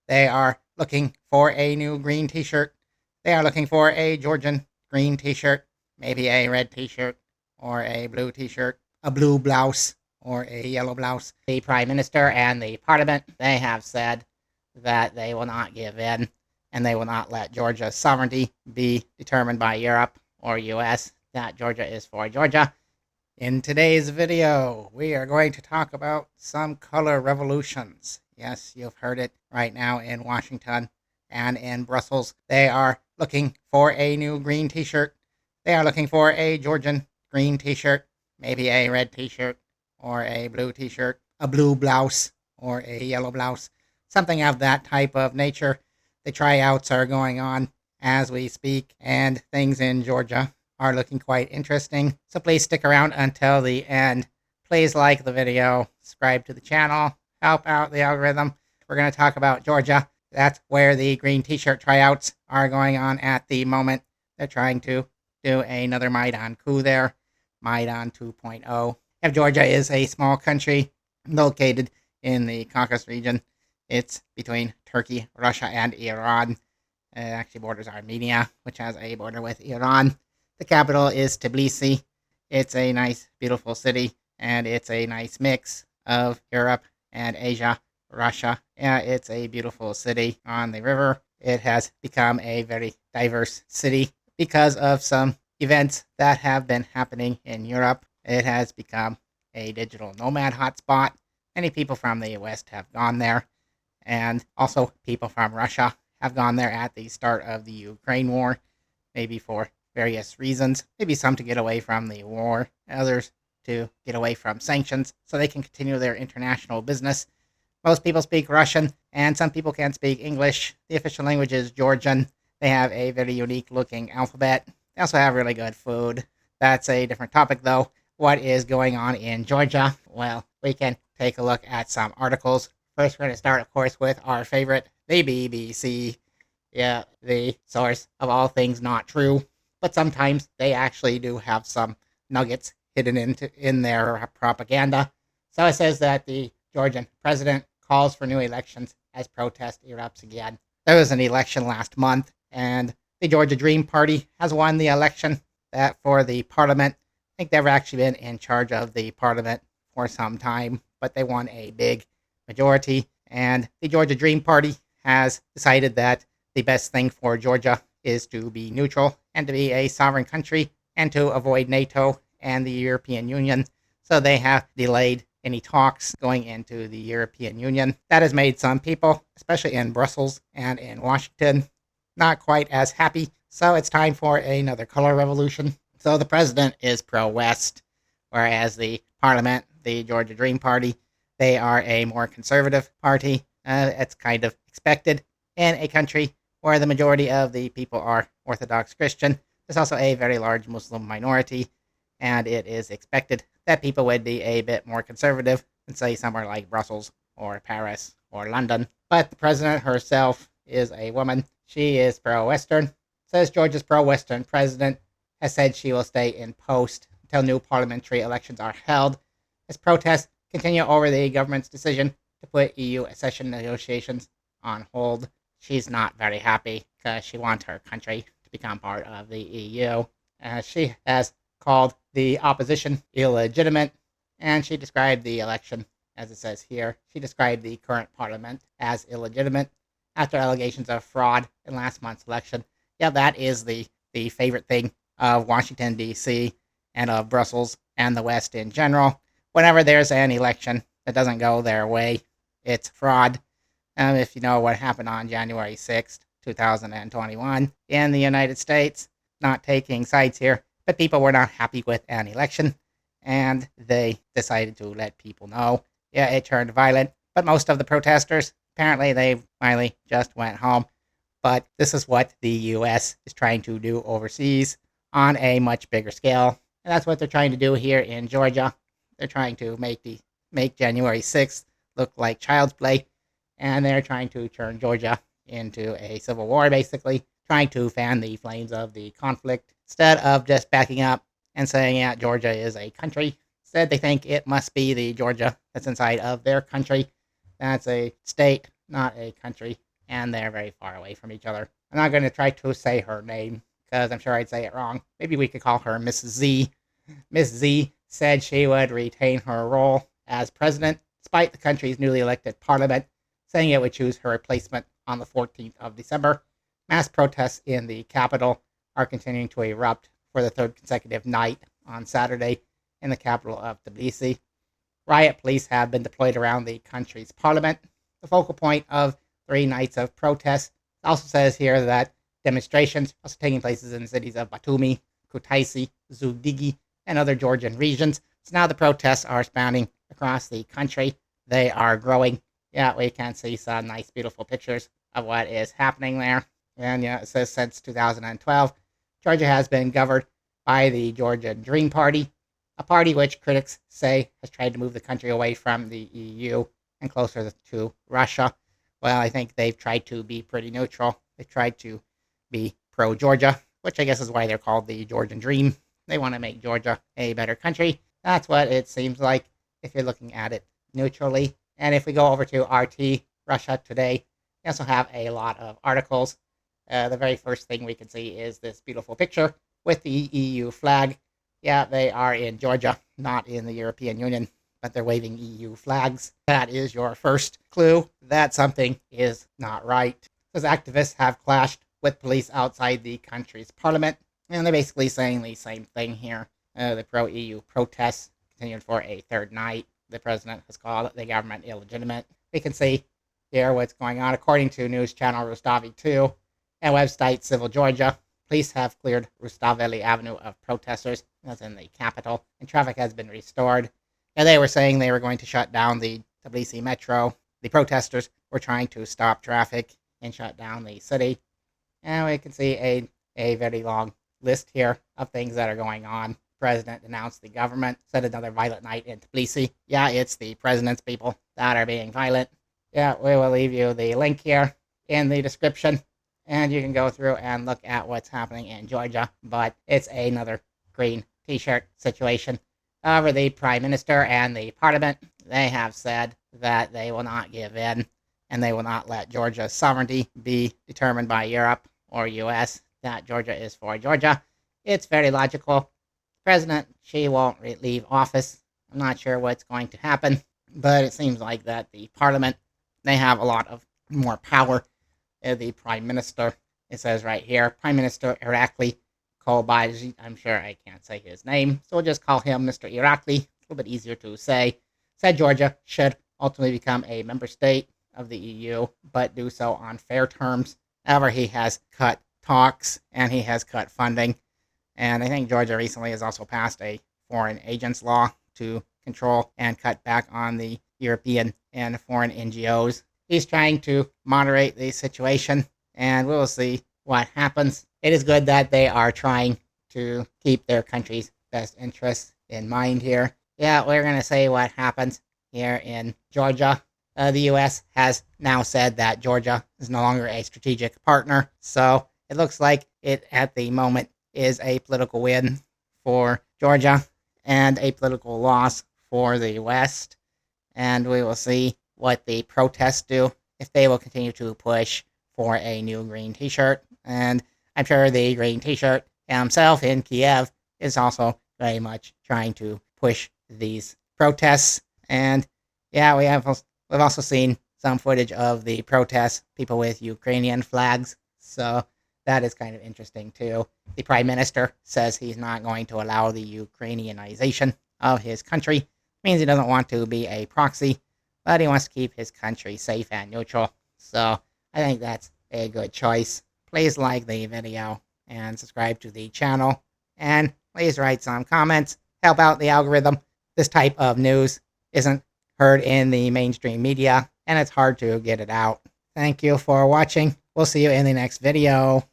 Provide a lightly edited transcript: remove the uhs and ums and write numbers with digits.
They are looking for a new green t-shirt. They are looking for a Georgian green t-shirt, maybe a red t-shirt or a blue t-shirt, a blue blouse or a yellow blouse. The Prime Minister and the Parliament, they have said that they will not give in and they will not let Georgia's sovereignty be determined by Europe or US, that Georgia is for Georgia. In today's video, we are going to talk about some color revolutions. Yes, you've heard it right now in Washington and in Brussels. They are looking for a new green t-shirt. They are looking for a Georgian green t-shirt, maybe a red t-shirt or a blue t-shirt, a blue blouse or a yellow blouse, something of that type of nature. The tryouts are going on as we speak, and things in Georgia are looking quite interesting. So please stick around until the end. Please like the video, subscribe to the channel, help out the algorithm. We're going to talk about Georgia. That's where the green t-shirt tryouts are going on at the moment. They're trying to do another Maidan coup there, Maidan 2.0. If Georgia is a small country located in the Caucus Region, it's between Turkey, Russia, and Iran. It actually borders Armenia, which has a border with Iran. The capital is Tbilisi. It's a nice, beautiful city, and it's a nice mix of Europe and Asia, Russia. Yeah, it's a beautiful city on the river. It has become a very diverse city because of some events that have been happening in Europe. It has become a digital nomad hotspot. Many people from the West have gone there, and also people from Russia have gone there at the start of the Ukraine war, maybe for various reasons, maybe some to get away from the war, others to get away from sanctions so they can continue their international business. Most people speak Russian, and some people can speak English. The official language is Georgian. They have a very unique looking alphabet. They also have really good food. That's a different topic though. What is going on in Georgia? Well, we can take a look at some articles. First, we're going to start, of course, with our favorite, the BBC. Yeah, the source of all things not true. But sometimes they actually do have some nuggets hidden in their propaganda. So it says that the Georgian president calls for new elections as protest erupts again. There was an election last month, and the Georgian Dream party has won the election that for the parliament. I think they've actually been in charge of the parliament for some time, but they won a big majority. And the Georgian Dream party has decided that the best thing for Georgia is to be neutral and to be a sovereign country and to avoid NATO and the European Union. So they have delayed any talks going into the European Union. That has made some people, especially in Brussels and in Washington, not quite as happy. So it's time for another color revolution. So the president is pro-West, whereas the parliament, the Georgia Dream Party, they are a more conservative party. It's kind of expected in a country where the majority of the people are Orthodox Christian. There's also a very large Muslim minority, and it is expected that people would be a bit more conservative than, say, somewhere like Brussels or Paris or London. But the president herself is a woman. She is pro-Western. Says Georgia's pro-Western president has said she will stay in post until new parliamentary elections are held, as protests continue over the government's decision to put EU accession negotiations on hold. She's not very happy because she wants her country to become part of the EU. She has called the opposition illegitimate, and she described the election, as it says here, she described the current parliament as illegitimate after allegations of fraud in last month's election. Yeah, that is the favorite thing of Washington, D.C., and of Brussels and the West in general. Whenever there's an election that doesn't go their way, it's fraud. If you know what happened on January 6th, 2021 in the United States, not taking sides here, but people were not happy with an election, and they decided to let people know. Yeah, it turned violent, but most of the protesters, apparently they finally just went home. But this is what the U.S. is trying to do overseas on a much bigger scale, and that's what they're trying to do here in Georgia. They're trying to make January 6th look like child's play, and they're trying to turn Georgia into a civil war, basically, trying to fan the flames of the conflict, instead of just backing up and saying, yeah, Georgia is a country. Instead, they think it must be the Georgia that's inside of their country. That's a state, not a country. and they're very far away from each other. I'm not going to try to say her name, because I'm sure I'd say it wrong. Maybe we could call her Miss Z. Miss Z said she would retain her role as president, despite the country's newly elected parliament saying it would choose her replacement on the 14th of December. Mass protests in the capital are continuing to erupt for the third consecutive night on Saturday in the capital of Tbilisi. Riot police have been deployed around the country's parliament, the focal point of 3 nights of protests. It also says here that demonstrations are also taking place in the cities of Batumi, Kutaisi, Zugdigi, and other Georgian regions. So now the protests are spanning across the country. They are growing. Yeah, we can see some nice, beautiful pictures of what is happening there. And yeah, it says since 2012, Georgia has been governed by the Georgian Dream Party, a party which critics say has tried to move the country away from the EU and closer to Russia. Well, I think they've tried to be pretty neutral. They've tried to be pro-Georgia, which I guess is why they're called the Georgian Dream. They want to make Georgia a better country. That's what it seems like if you're looking at it neutrally. And if we go over to RT, Russia Today, we also have a lot of articles. The very first thing we can see is this beautiful picture with the EU flag. Yeah, they are in Georgia, not in the European Union, but they're waving EU flags. That is your first clue that something is not right. Because activists have clashed with police outside the country's parliament, and they're basically saying the same thing here. The pro-EU protests continued for a third night. The president has called the government illegitimate. We can see here what's going on. According to news channel Rustavi 2 and website Civil Georgia, police have cleared Rustaveli Avenue of protesters, that's in the capital, and traffic has been restored. And they were saying they were going to shut down the Tbilisi metro. The protesters were trying to stop traffic and shut down the city. And we can see a very long list here of things that are going on. President announced the government, said another violent night in Tbilisi. Yeah, it's the president's people that are being violent. Yeah, we will leave you the link here in the description, and you can go through and look at what's happening in Georgia. But it's another green t-shirt situation. However, the prime minister and the parliament, they have said that they will not give in, and they will not let Georgia's sovereignty be determined by Europe or US, that Georgia is for Georgia. It's very logical. President, she won't leave office. I'm not sure what's going to happen, but it seems like that the parliament, they have a lot of more power. The prime minister, it says right here, Prime Minister Irakli Kolbaji, I'm sure I can't say his name, so we'll just call him Mr. Irakli. It's a little bit easier to say. Said Georgia should ultimately become a member state of the EU, but do so on fair terms. However, he has cut talks and he has cut funding. And I think Georgia recently has also passed a foreign agents law to control and cut back on the European and foreign NGOs. He's trying to moderate the situation, and we'll see what happens. It is good that they are trying to keep their country's best interests in mind here. Yeah, we're going to say what happens here in Georgia. The U.S. has now said that Georgia is no longer a strategic partner, so it looks like it, at the moment, is a political win for Georgia and a political loss for the West. And we will see what the protests do, if they will continue to push for a new green t-shirt. And I'm sure the green t-shirt himself in Kiev is also very much trying to push these protests. And yeah, we've also seen some footage of the protests, people with Ukrainian flags. So that is kind of interesting too. The prime minister says he's not going to allow the Ukrainianization of his country. It means he doesn't want to be a proxy, but he wants to keep his country safe and neutral. So I think that's a good choice. Please like the video and subscribe to the channel. And please write some comments. Help out the algorithm. This type of news isn't heard in the mainstream media, and it's hard to get it out. Thank you for watching. We'll see you in the next video.